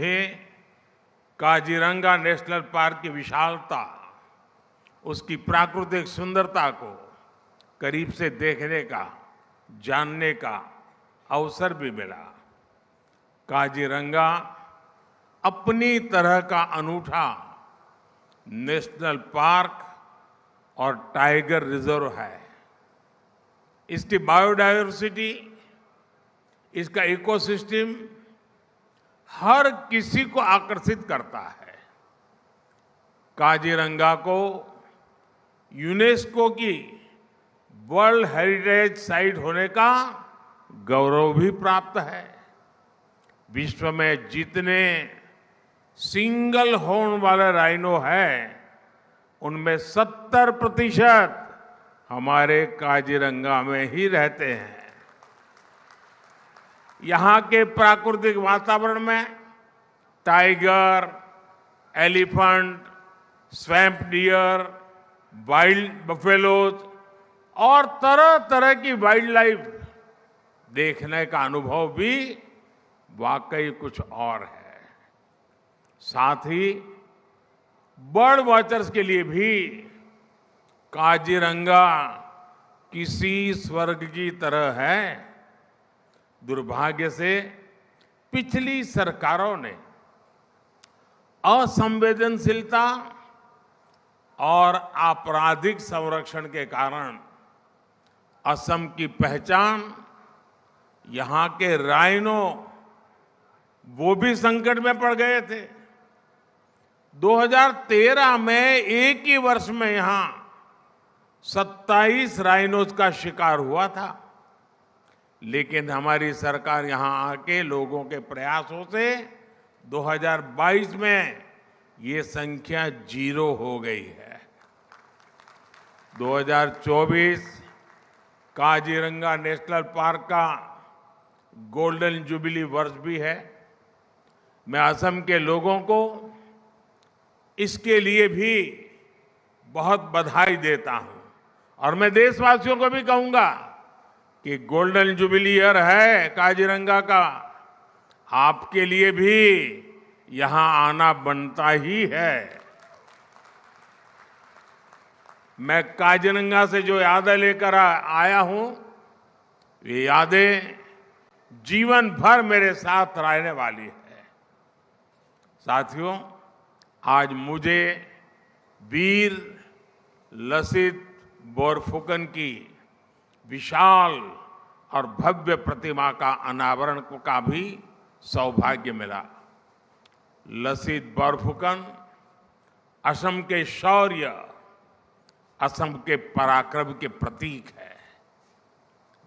मुझे Kaziranga national park की विशालता, उसकी प्राकृतिक सुंदरता को करीब से देखने का, जानने का अवसर भी मिला। काजीरंगा अपनी तरह का अनूठा नेशनल पार्क और टाइगर रिजर्व है। इसकी बायोडायवर्सिटी, इसका इकोसिस्टम हर किसी को आकर्षित करता है। काजीरंगा को यूनेस्को की वर्ल्ड हेरिटेज साइट होने का गौरव भी प्राप्त है। विश्व में जितने सिंगल हॉर्न वाले राइनो हैं, उनमें 70% हमारे काजीरंगा में ही रहते हैं। यहाँ के प्राकृतिक वातावरण में tiger, elephant, swamp dear, wild buffaloes और तरह तरह की वाइल्ड लाइफ देखने का अनुभव भी वाकई कुछ और है। साथ ही बर्ड वॉचर्स के लिए भी काजीरंगा किसी स्वर्ग की तरह है। दुर्भाग्य से पिछली सरकारों ने असंवेदनशीलता और आपराधिक संरक्षण के कारण असम की पहचान, यहाँ के राइनो वो भी संकट में पड़ गए थे। 2013 में एक ही वर्ष में यहां 27 राइनोज का शिकार हुआ था, लेकिन हमारी सरकार यहां आके लोगों के प्रयासों से 2022 में ये संख्या 0 हो गई है। 2024 काजीरंगा नेशनल पार्क का गोल्डन जुबली वर्ष भी है। मैं असम के लोगों को इसके लिए भी बहुत बधाई देता हूं और मैं देशवासियों को भी कहूंगा कि गोल्डन जुबली ईयर है काजीरंगा का, आपके लिए भी यहां आना बनता ही है। मैं काजीरंगा से जो यादें लेकर आया हूं, ये यादें जीवन भर मेरे साथ रहने वाली है। साथियों, आज मुझे वीर लसित बोरफुकन की विशाल और भव्य प्रतिमा का अनावरण का भी सौभाग्य मिला। लसित बोरफुकन असम के शौर्य, असम के पराक्रम के प्रतीक है।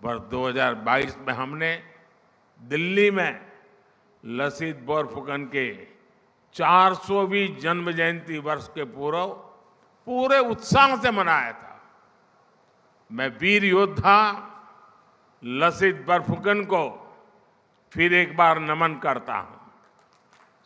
वर्ष 2022 में हमने दिल्ली में लसित बोरफुकन के 400वीं जन्म जयंती वर्ष के पूर्व पूरे उत्साह से मनाया था। मैं वीर योद्धा लसित बोरफुकन को फिर एक बार नमन करता हूं।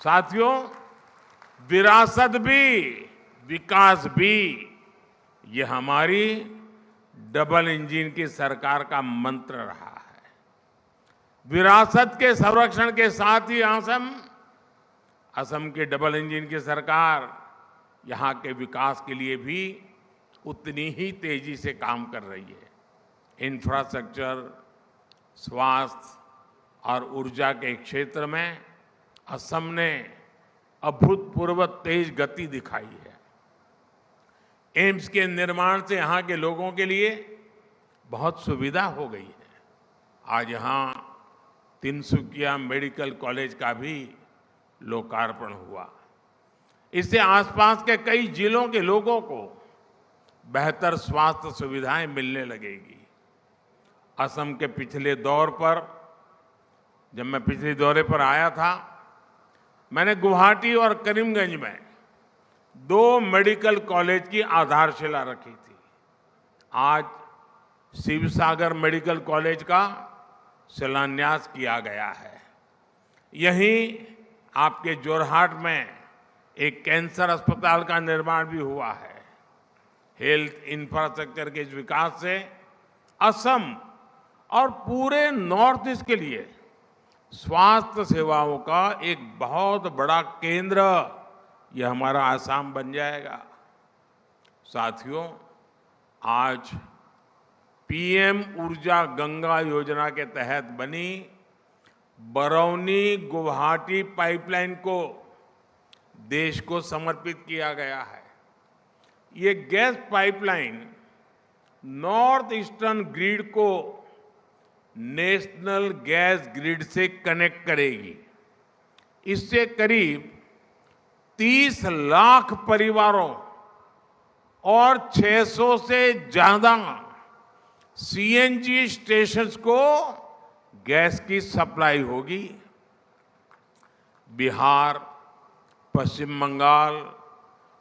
साथियों, विरासत भी विकास भी, ये हमारी डबल इंजन की सरकार का मंत्र रहा है। विरासत के संरक्षण के साथ ही असम के डबल इंजन की सरकार यहाँ के विकास के लिए भी उतनी ही तेजी से काम कर रही है। इंफ्रास्ट्रक्चर, स्वास्थ्य और ऊर्जा के क्षेत्र में असम ने अभूतपूर्व तेज गति दिखाई है। एम्स के निर्माण से यहाँ के लोगों के लिए बहुत सुविधा हो गई है। आज यहाँ तिनसुकिया मेडिकल कॉलेज का भी लोकार्पण हुआ। इससे आसपास के कई जिलों के लोगों को बेहतर स्वास्थ्य सुविधाएं मिलने लगेगी। असम के पिछले दौर पर, जब मैं पिछले दौरे पर आया था, मैंने गुवाहाटी और करीमगंज में 2 मेडिकल कॉलेज की आधारशिला रखी थी। आज शिवसागर मेडिकल कॉलेज का शिलान्यास किया गया है। यहीं आपके जोरहाट में एक कैंसर अस्पताल का निर्माण भी हुआ है। हेल्थ इंफ्रास्ट्रक्चर के इस विकास से असम और पूरे नॉर्थ ईस्ट के लिए स्वास्थ्य सेवाओं का एक बहुत बड़ा केंद्र यह हमारा आसाम बन जाएगा। साथियों, आज पीएम ऊर्जा गंगा योजना के तहत बनी बरौनी गुवाहाटी पाइपलाइन को देश को समर्पित किया गया है। ये gas pipeline north eastern grid को नेशनल गैस ग्रिड से कनेक्ट करेगी। इससे करीब 30 लाख परिवारों और 600 से ज्यादा सीएनजी स्टेशंस को गैस की सप्लाई होगी। बिहार, पश्चिम बंगाल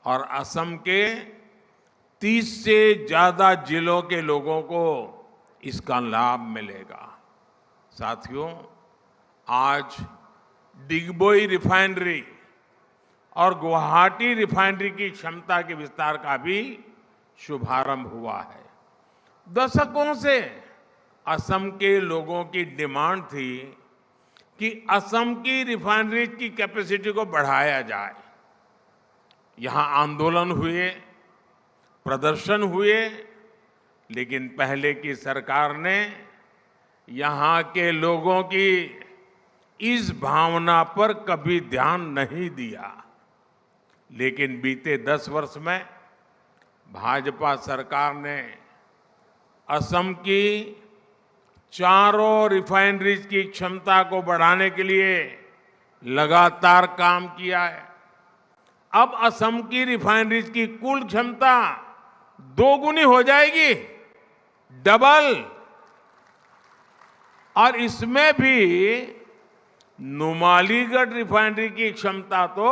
और असम के 30 से ज्यादा जिलों के लोगों को इसका लाभ मिलेगा। साथियों, आज डिगबोई रिफाइनरी और गुवाहाटी रिफाइनरी की क्षमता के विस्तार का भी शुभारंभ हुआ है। दशकों से असम के लोगों की डिमांड थी कि असम की रिफाइनरी की कैपेसिटी को बढ़ाया जाए। यहां आंदोलन हुए, प्रदर्शन हुए, लेकिन पहले की सरकार ने यहां के लोगों की इस भावना पर कभी ध्यान नहीं दिया। लेकिन बीते 10 वर्ष में भाजपा सरकार ने असम की चारों रिफाइनरीज की क्षमता को बढ़ाने के लिए लगातार काम किया है। अब असम की रिफाइनरीज की कुल क्षमता 2 गुनी हो जाएगी, डबल। और इसमें भी नुमालीगढ़ रिफाइनरी की क्षमता तो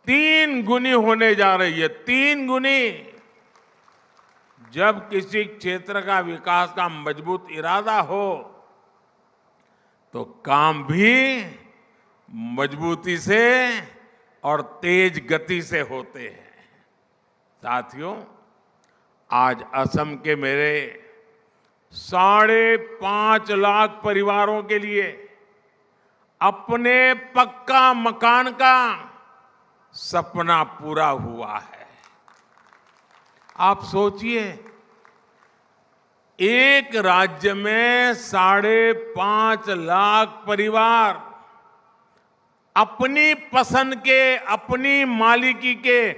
3 गुनी होने जा रही है, 3 गुनी। जब किसी क्षेत्र का विकास का मजबूत इरादा हो तो काम भी मजबूती से और तेज गति से होते हैं। साथियों, आज असम के मेरे 5.5 लाख परिवारों के लिए अपने पक्का मकान का सपना पूरा हुआ है। आप सोचिए, एक राज्य में 5.5 लाख परिवार अपनी पसंद के, अपनी मालिकी के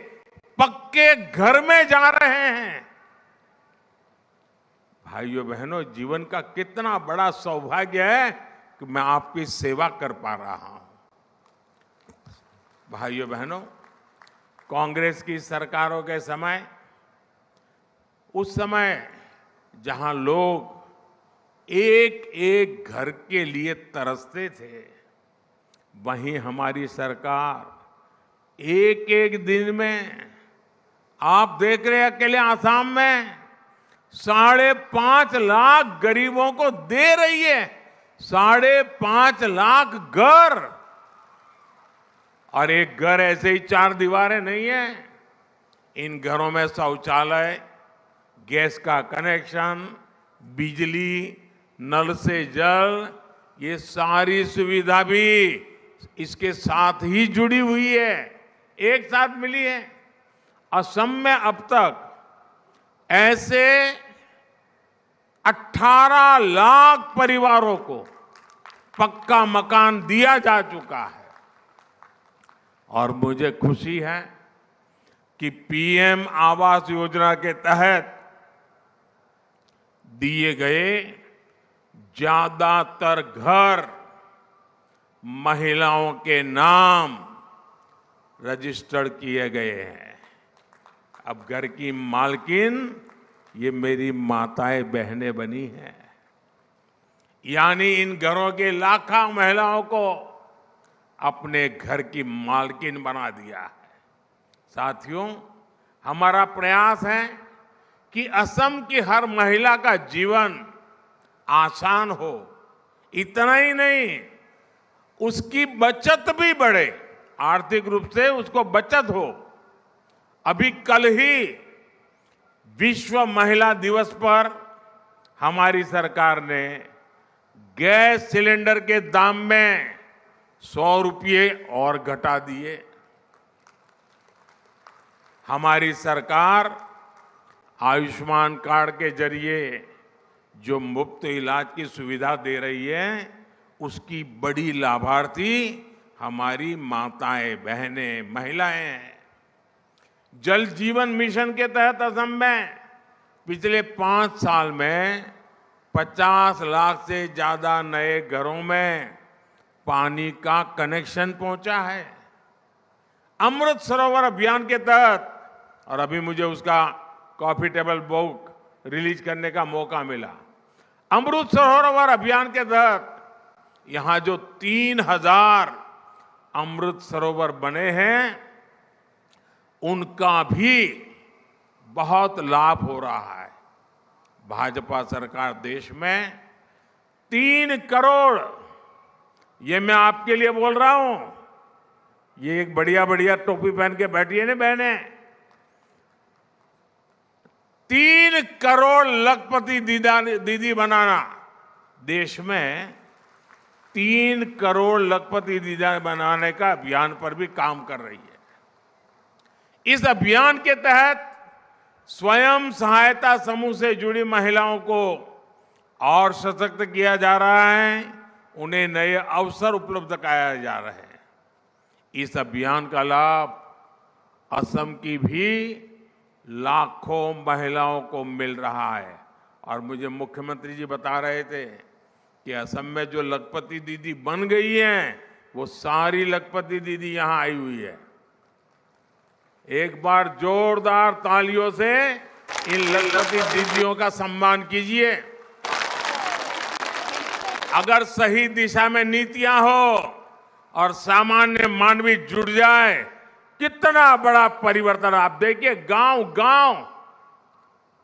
पक्के घर में जा रहे हैं। भाइयों बहनों, जीवन का कितना बड़ा सौभाग्य है कि मैं आपकी सेवा कर पा रहा हूं। भाइयों बहनों, कांग्रेस की सरकारों के समय, उस समय जहां लोग एक एक घर के लिए तरसते थे, वहीं हमारी सरकार एक एक दिन में, आप देख रहे हैं अकेले आसाम में 5.5 लाख गरीबों को दे रही है। 5.5 लाख घर। और एक घर ऐसे ही 4 दीवारें नहीं है। इन घरों में शौचालय, गैस का कनेक्शन, बिजली, नल से जल, ये सारी सुविधा भी इसके साथ ही जुड़ी हुई है, एक साथ मिली है। असम में अब तक ऐसे 18 लाख परिवारों को पक्का मकान दिया जा चुका है। और मुझे खुशी है कि पीएम आवास योजना के तहत दिए गए ज्यादातर घर महिलाओं के नाम रजिस्टर्ड किए गए हैं। अब घर की मालकिन ये मेरी माताएं बहनें बनी हैं। यानी इन घरों के लाखों महिलाओं को अपने घर की मालकिन बना दिया है। साथियों, हमारा प्रयास है कि असम की हर महिला का जीवन आसान हो। इतना ही नहीं, उसकी बचत भी बढ़े, आर्थिक रूप से उसको बचत हो। अभी कल ही विश्व महिला दिवस पर हमारी सरकार ने गैस सिलेंडर के दाम में 100 रुपये और घटा दिए। हमारी सरकार आयुष्मान कार्ड के जरिए जो मुफ्त इलाज की सुविधा दे रही है, उसकी बड़ी लाभार्थी हमारी माताएं, बहनें, महिलाएं हैं। जल जीवन मिशन के तहत असम में पिछले 5 साल में 50 लाख से ज्यादा नए घरों में पानी का कनेक्शन पहुंचा है। अमृत सरोवर अभियान के तहत, और अभी मुझे उसका कॉफी टेबल बुक रिलीज करने का मौका मिला, अमृत सरोवर अभियान के तहत यहां जो 3000 अमृत सरोवर बने हैं, उनका भी बहुत लाभ हो रहा है। भाजपा सरकार देश में 3 करोड़, ये मैं आपके लिए बोल रहा हूं, ये एक बढ़िया बढ़िया टोपी पहन के बैठी है ना बहने, 3 करोड़ लखपति दीदी बनाना, देश में 3 करोड़ लखपति दीदी बनाने का अभियान पर भी काम कर रही है। इस अभियान के तहत स्वयं सहायता समूह से जुड़ी महिलाओं को और सशक्त किया जा रहा है, उन्हें नए अवसर उपलब्ध कराए जा रहे हैं। इस अभियान का लाभ असम की भी लाखों महिलाओं को मिल रहा है। और मुझे मुख्यमंत्री जी बता रहे थे कि असम में जो लखपति दीदी बन गई हैं, वो सारी लखपति दीदी यहां आई हुई है। एक बार जोरदार तालियों से इन लखपति दीदियों का सम्मान कीजिए। अगर सही दिशा में नीतियां हो और सामान्य मानवी जुड़ जाए, कितना बड़ा परिवर्तन। आप देखिए, गांव गांव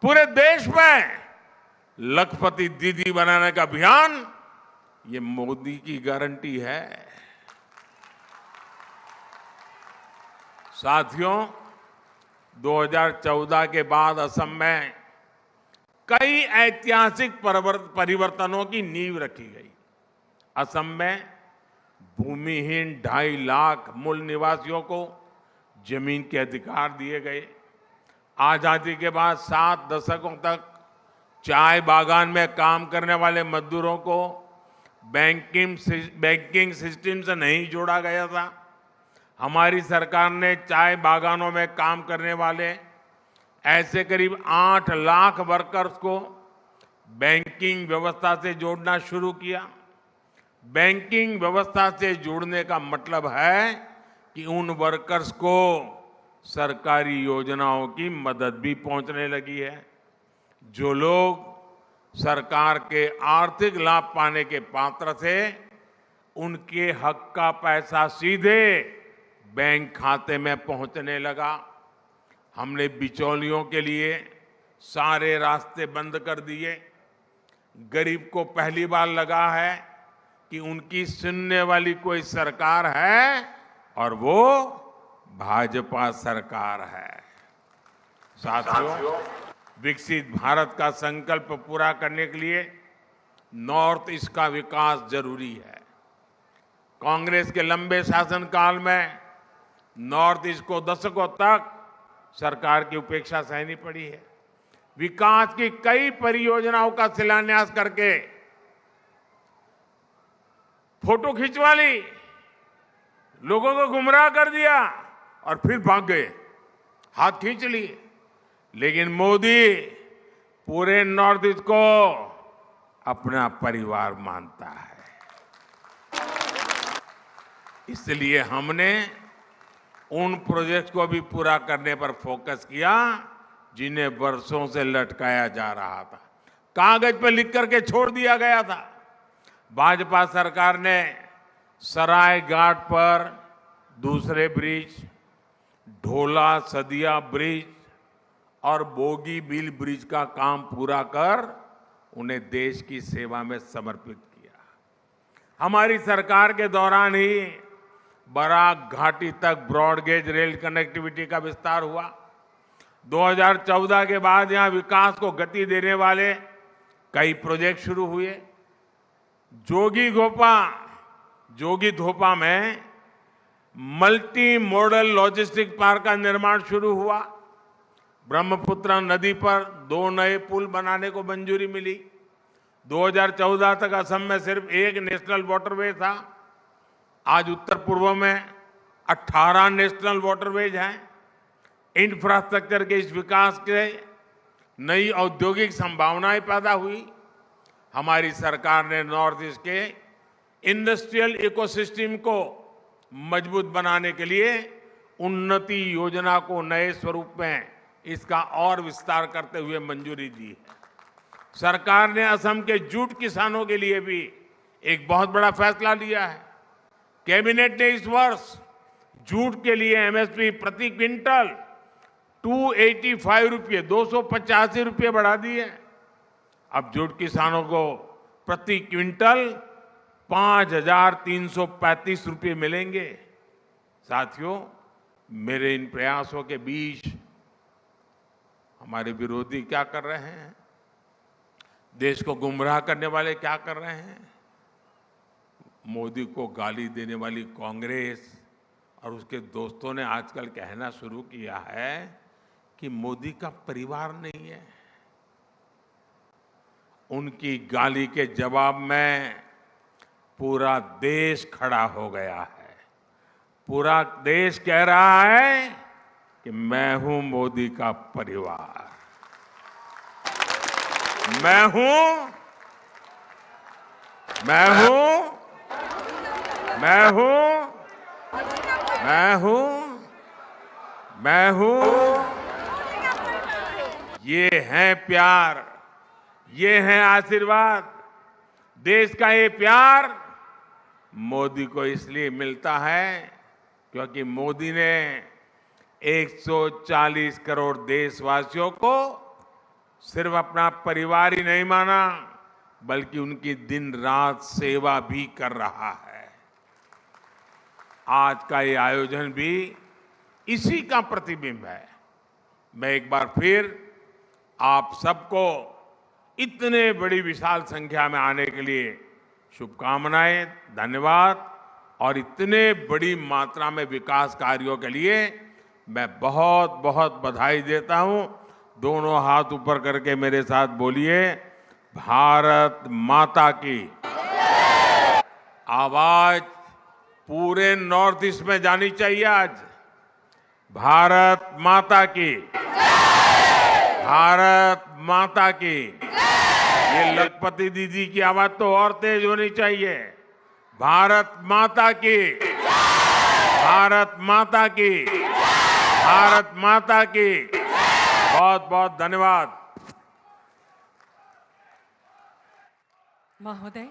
पूरे देश में लखपति दीदी बनाने का अभियान, ये मोदी की गारंटी है। साथियों, 2014 के बाद असम में कई ऐतिहासिक परिवर्तनों की नींव रखी गई। असम में भूमिहीन 2.5 लाख मूल निवासियों को जमीन के अधिकार दिए गए। आजादी के बाद 7 दशकों तक चाय बागान में काम करने वाले मजदूरों को बैंकिंग सिस्टम से नहीं जोड़ा गया था। हमारी सरकार ने चाय बागानों में काम करने वाले ऐसे करीब 8 लाख वर्कर्स को बैंकिंग व्यवस्था से जोड़ना शुरू किया। बैंकिंग व्यवस्था से जोड़ने का मतलब है कि उन वर्कर्स को सरकारी योजनाओं की मदद भी पहुंचने लगी है। जो लोग सरकार के आर्थिक लाभ पाने के पात्र थे, उनके हक का पैसा सीधे बैंक खाते में पहुंचने लगा। हमने बिचौलियों के लिए सारे रास्ते बंद कर दिए। गरीब को पहली बार लगा है कि उनकी सुनने वाली कोई सरकार है, और वो भाजपा सरकार है। साथियों, विकसित भारत का संकल्प पूरा करने के लिए नॉर्थ ईस्ट का विकास जरूरी है। कांग्रेस के लंबे शासनकाल में नॉर्थ ईस्ट को दशकों तक सरकार की उपेक्षा सहनी पड़ी है। विकास की कई परियोजनाओं का शिलान्यास करके फोटो खिंचवा ली, लोगों को गुमराह कर दिया और फिर भाग गए, हाथ खींच लिए। लेकिन मोदी पूरे नॉर्थ ईस्ट को अपना परिवार मानता है। इसलिए हमने उन प्रोजेक्ट को भी पूरा करने पर फोकस किया जिन्हें वर्षों से लटकाया जा रहा था, कागज पर लिख करके छोड़ दिया गया था। भाजपा सरकार ने सराय घाट पर दूसरे ब्रिज, ढोला सदिया ब्रिज और बोगीबील ब्रिज का काम पूरा कर उन्हें देश की सेवा में समर्पित किया। हमारी सरकार के दौरान ही बराक घाटी तक ब्रॉडगेज रेल कनेक्टिविटी का विस्तार हुआ। 2014 के बाद यहां विकास को गति देने वाले कई प्रोजेक्ट शुरू हुए। जोगी धोपा में मल्टी मॉडल लॉजिस्टिक पार्क का निर्माण शुरू हुआ। ब्रह्मपुत्र नदी पर 2 नए पुल बनाने को मंजूरी मिली। 2014 तक असम में सिर्फ एक नेशनल वाटरवे था। आज उत्तर पूर्व में 18 नेशनल वाटरवेज हैं। इंफ्रास्ट्रक्चर के इस विकास के नई औद्योगिक संभावनाएं पैदा हुई। हमारी सरकार ने नॉर्थ ईस्ट के इंडस्ट्रियल इकोसिस्टम को मजबूत बनाने के लिए उन्नति योजना को नए स्वरूप में इसका और विस्तार करते हुए मंजूरी दी है। सरकार ने असम के जूट किसानों के लिए भी एक बहुत बड़ा फैसला लिया है। कैबिनेट ने इस वर्ष जूट के लिए एमएसपी प्रति क्विंटल 285 रुपये 285 रुपये बढ़ा दिए। अब जूट किसानों को प्रति क्विंटल 5,335 रुपये मिलेंगे। साथियों, मेरे इन प्रयासों के बीच हमारे विरोधी क्या कर रहे हैं? देश को गुमराह करने वाले क्या कर रहे हैं? मोदी को गाली देने वाली कांग्रेस और उसके दोस्तों ने आजकल कहना शुरू किया है कि मोदी का परिवार नहीं है। उनकी गाली के जवाब में पूरा देश खड़ा हो गया है। पूरा देश कह रहा है कि मैं हूं मोदी का परिवार, मैं हूं ये है प्यार, ये है आशीर्वाद। देश का ये प्यार मोदी को इसलिए मिलता है क्योंकि मोदी ने 140 करोड़ देशवासियों को सिर्फ अपना परिवार ही नहीं माना, बल्कि उनकी दिन रात सेवा भी कर रहा है। आज का ये आयोजन भी इसी का प्रतिबिंब है। मैं एक बार फिर आप सबको इतने बड़ी विशाल संख्या में आने के लिए शुभकामनाएं, धन्यवाद। और इतने बड़ी मात्रा में विकास कार्यों के लिए मैं बहुत बहुत बधाई देता हूं। दोनों हाथ ऊपर करके मेरे साथ बोलिए, भारत माता की। आवाज पूरे नॉर्थ ईस्ट में जानी चाहिए आज। भारत माता की, भारत माता की। ये लखपति दीदी की आवाज तो और तेज होनी चाहिए। भारत माता की, भारत माता की, भारत माता की। बहुत बहुत धन्यवाद। महोदय।